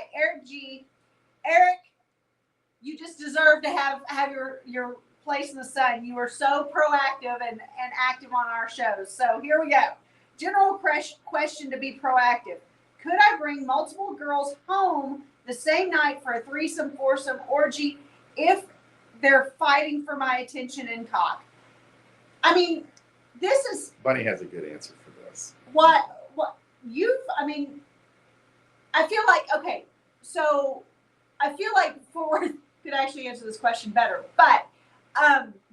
right, Eric G. Eric, you just deserve to have your place in the sun. You are so proactive and active on our shows. So here we go. General question to be proactive. Could I bring multiple girls home the same night for a threesome, foursome, orgy if they're fighting for my attention and cock? I mean, this is... Bunny has a good answer for this. I feel like, okay, so I feel like Fort could actually answer this question better, but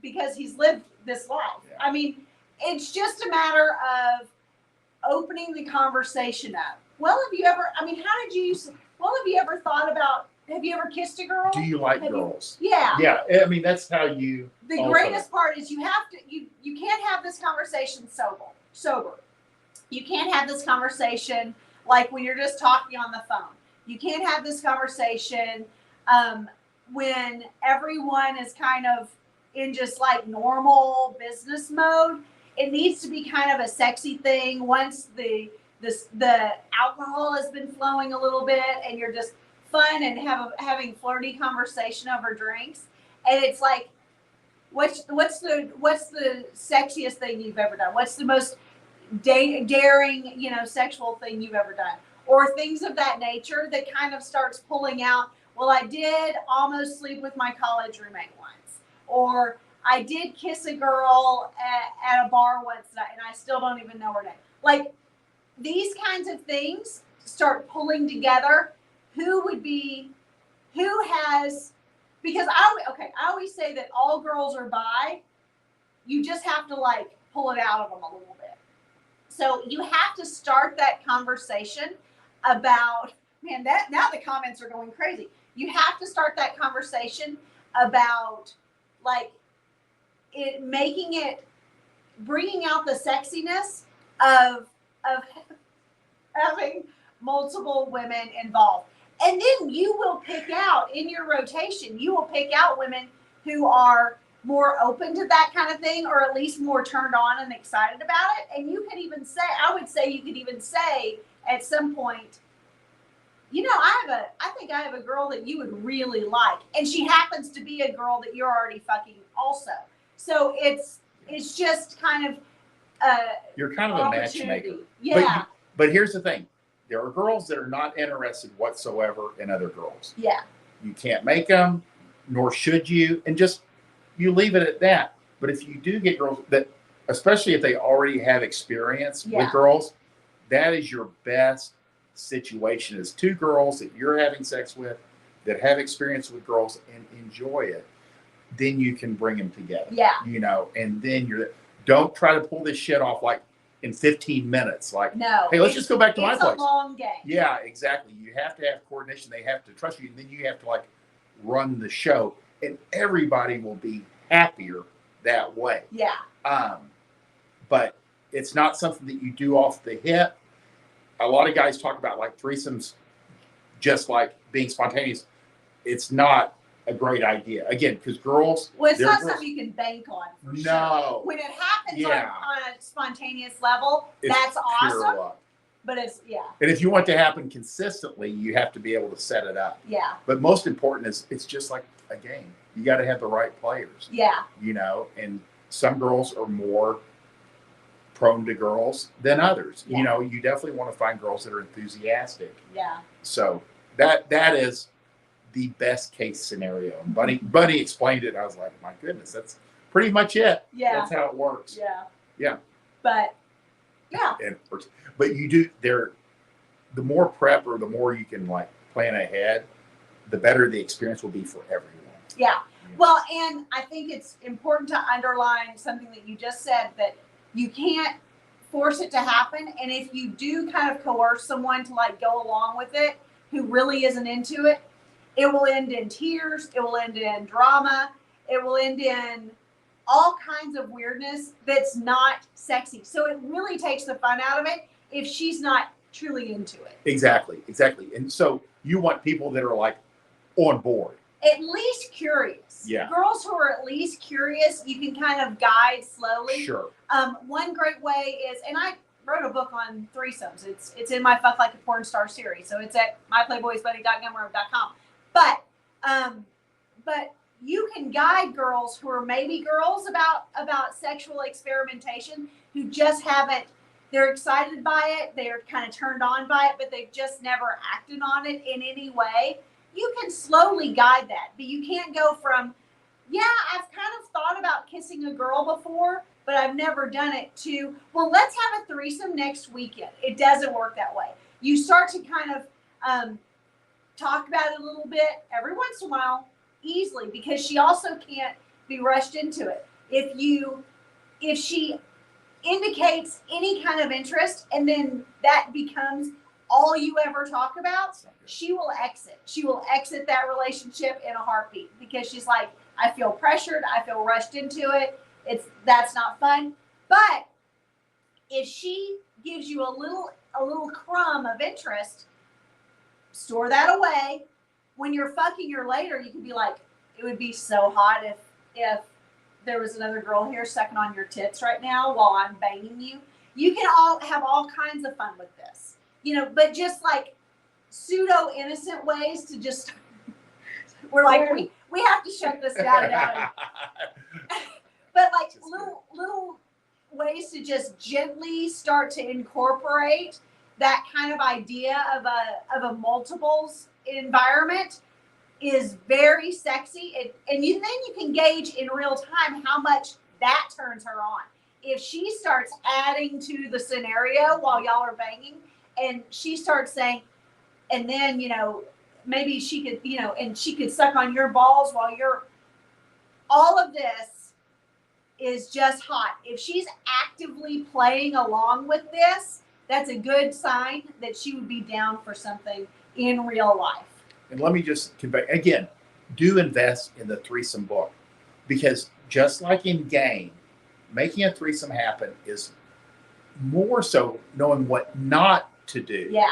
because he's lived this life. Yeah. I mean, it's just a matter of opening the conversation up. Well, have you ever thought about, have you ever kissed a girl? Do you like girls? Yeah. Yeah, I mean, that's how you... The greatest part is you can't have this conversation sober. You can't have this conversation like when you're just talking on the phone. You can't have this conversation when everyone is kind of in just like normal business mode. It needs to be kind of a sexy thing once the alcohol has been flowing a little bit and you're just fun and having flirty conversation over drinks. And it's like, what's the sexiest thing you've ever done? What's the most daring, sexual thing you've ever done? Or things of that nature that kind of starts pulling out, well, I did almost sleep with my college roommate once. Or I did kiss a girl at a bar once and I still don't even know her name. Like, these kinds of things start pulling together. Because I always say that all girls are bi. You just have to like pull it out of them a little bit. So you have to start that conversation about, man, now the comments are going crazy. You have to start that conversation about like bringing out the sexiness of having multiple women involved. And then you will pick out in your rotation, women who are more open to that kind of thing, or at least more turned on and excited about it. And you could even say at some point, I think I have a girl that you would really like. And she happens to be a girl that you're already fucking also. So it's just kind of you're kind of a matchmaker. Yeah. But here's the thing. There are girls that are not interested whatsoever in other girls. Yeah. You can't make them, nor should you, and just you leave it at that. But if you do get girls that, especially if they already have experience with girls, that is your best situation is two girls that you're having sex with that have experience with girls and enjoy it. Then you can bring them together. Yeah. And then don't try to pull this shit off like in 15 minutes. Like, no, hey, let's just go back to my place. It's a long game. Yeah, exactly. You have to have coordination. They have to trust you. And then you have to like run the show. And everybody will be happier that way. Yeah. But it's not something that you do off the hip. A lot of guys talk about like threesomes just like being spontaneous. It's not a great idea. Again, because girls... Well, it's not something you can bank on. For no. Sure. When it happens on a spontaneous level, that's awesome. Luck. But it's, And if you want it to happen consistently, you have to be able to set it up. Yeah. But most important is it's just like a game. You got to have the right players. Yeah. And some girls are more prone to girls than others. Yeah. You definitely want to find girls that are enthusiastic. Yeah. So that is the best case scenario. And Buddy explained it. I was like, my goodness, that's pretty much it. Yeah. That's how it works. Yeah. Yeah. But yeah. But you do the more prep or the more you can like plan ahead, the better the experience will be for everyone. Yeah. Well, and I think it's important to underline something that you just said, that you can't force it to happen. And if you do kind of coerce someone to like go along with it, who really isn't into it, it will end in tears. It will end in drama. It will end in all kinds of weirdness that's not sexy. So it really takes the fun out of it if she's not truly into it. Exactly. And so you want people that are like on board. At least curious. Yeah. Girls who are at least curious, you can kind of guide slowly. Sure. One great way is, and wrote a book on threesomes. It's in my Fuck Like a Porn Star series. So it's at myplayboysbuddy.gumroad.com. But you can guide girls who are maybe girls about sexual experimentation who just haven't, they're excited by it, they're kind of turned on by it, but they've just never acted on it in any way. You can slowly guide that, but you can't go from, yeah, I've kind of thought about kissing a girl before, but I've never done it, to, well, let's have a threesome next weekend. It doesn't work that way. You start to kind of talk about it a little bit every once in a while, easily, because she also can't be rushed into it. If she indicates any kind of interest and then that becomes all you ever talk about, she will exit. She will exit that relationship in a heartbeat, because she's like, I feel pressured, I feel rushed into it. That's not fun. But if she gives you a little crumb of interest, store that away. When you're fucking her later, you can be like, it would be so hot if there was another girl here sucking on your tits right now while I'm banging you. You can all have all kinds of fun with this, but just like pseudo innocent ways to just, we're like, we have to shut this down now. But like little ways to just gently start to incorporate that kind of idea of a multiples environment is very sexy. Then you can gauge in real time how much that turns her on. If she starts adding to the scenario while y'all are banging, and she starts saying, and then, maybe she could, and she could suck on your balls while you're, all of this is just hot. If she's actively playing along with this, that's a good sign that she would be down for something in real life. And let me just convey, again, do invest in the threesome book, because just like in game, making a threesome happen is more so knowing what not to do. Yeah.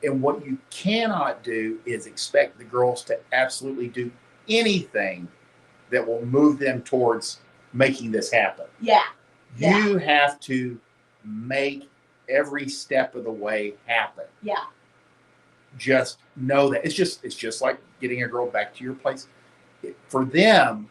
And what you cannot do is expect the girls to absolutely do anything that will move them towards making this happen. Yeah. You have to make every step of the way happen. Yeah. Just know that it's just like getting a girl back to your place. For them,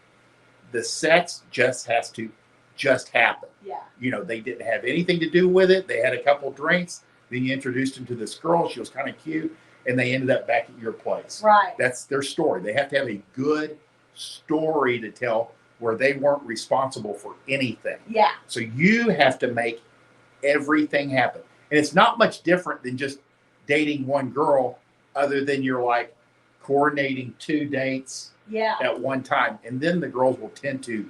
the sex just has to just happen. Yeah. They didn't have anything to do with it. They had a couple drinks. Then you introduced them to this girl. She was kind of cute, and they ended up back at your place. Right. That's their story. They have to have a good story to tell where they weren't responsible for anything. Yeah. So you have to make everything happen. And it's not much different than just dating one girl, other than you're like coordinating 2 dates at one time. And then the girls will tend to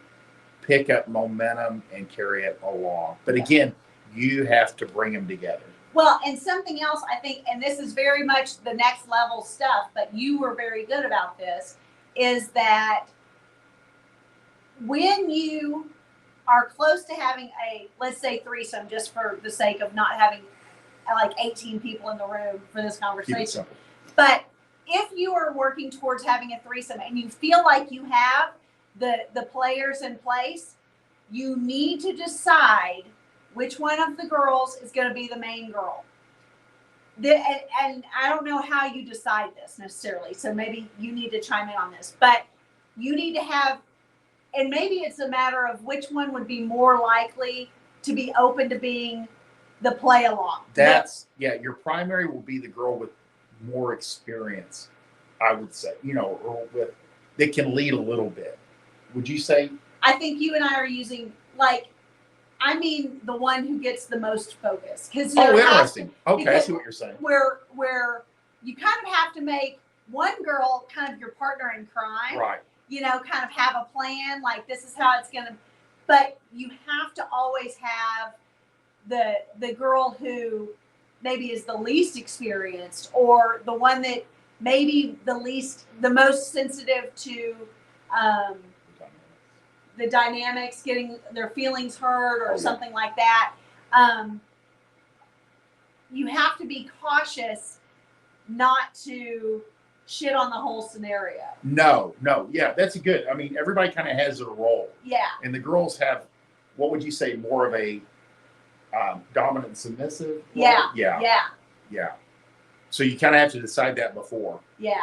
pick up momentum and carry it along. But again, you have to bring them together. Well, and something else I think, and this is very much the next level stuff, but you were very good about this, is that when you are close to having a, let's say, threesome, just for the sake of not having like 18 people in the room for this conversation. But if you are working towards having a threesome and you feel like you have the players in place, you need to decide which one of the girls is going to be the main girl. And I don't know how you decide this necessarily, so maybe you need to chime in on this. But you need to have, and maybe it's a matter of which one would be more likely to be open to being the play along. Your primary will be the girl with more experience, I would say, or with that can lead a little bit. Would you say? I think you and I are using the one who gets the most focus. Interesting. Okay, I see what you're saying. Where you kind of have to make one girl kind of your partner in crime. Right. Kind of have a plan, like this is how it's gonna, but you have to always have the girl who maybe is the least experienced, or the one that maybe the most sensitive to the dynamics, getting their feelings hurt or something like that. You have to be cautious not to shit on the whole scenario. No. Yeah, that's good. I mean, everybody kind of has their role. Yeah. And the girls have, what would you say, more of a dominant and submissive. Yeah. Yeah. Yeah. Yeah. So you kind of have to decide that before. Yeah.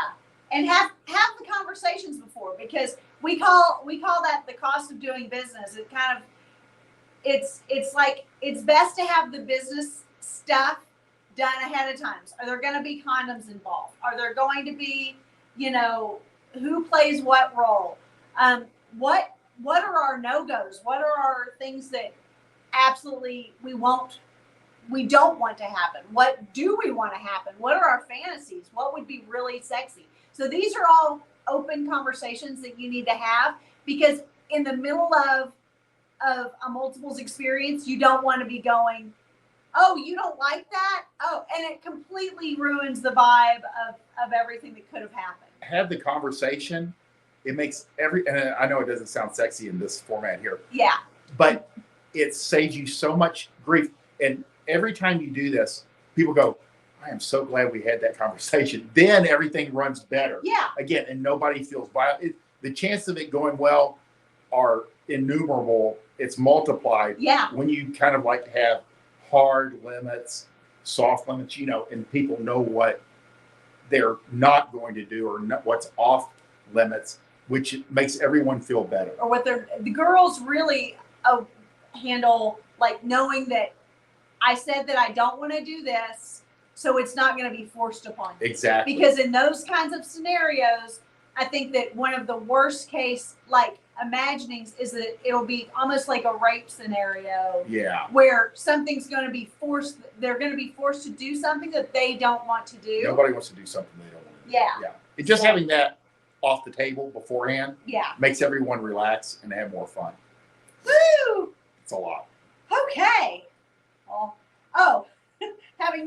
And have the conversations before, because we call that the cost of doing business. It kind of it's like it's best to have the business stuff done ahead of time. Are there going to be condoms involved? Are there going to be, who plays what role? What are our no-goes? What are our things that absolutely we don't want to happen? What do we want to happen? What are our fantasies? What would be really sexy? So these are all open conversations that you need to have, because in the middle of a multiples experience, you don't want to be going, oh, you don't like that? Oh, and it completely ruins the vibe of everything that could have happened. Have the conversation. It makes and I know it doesn't sound sexy in this format here. Yeah. But it saves you so much grief. And every time you do this, people go, I am so glad we had that conversation. Then everything runs better. Yeah. Again, and nobody feels violent. The chances of it going well are innumerable. It's multiplied. Yeah. When you kind of like have hard limits, soft limits, and people know what they're not going to do or what's off limits, which makes everyone feel better. Or what the girls really handle, like knowing that I said that I don't want to do this, so it's not going to be forced upon you. Exactly. Because in those kinds of scenarios, I think that one of the worst case imaginings is that it'll be almost like a rape scenario. Yeah. Where something's going to be forced, they're going to be forced to do something that they don't want to do. Nobody wants to do something they don't want to do. Yeah. Yeah. It's just having that off the table beforehand makes everyone relax and have more fun. Woo! It's a lot. Okay. Well, having nothing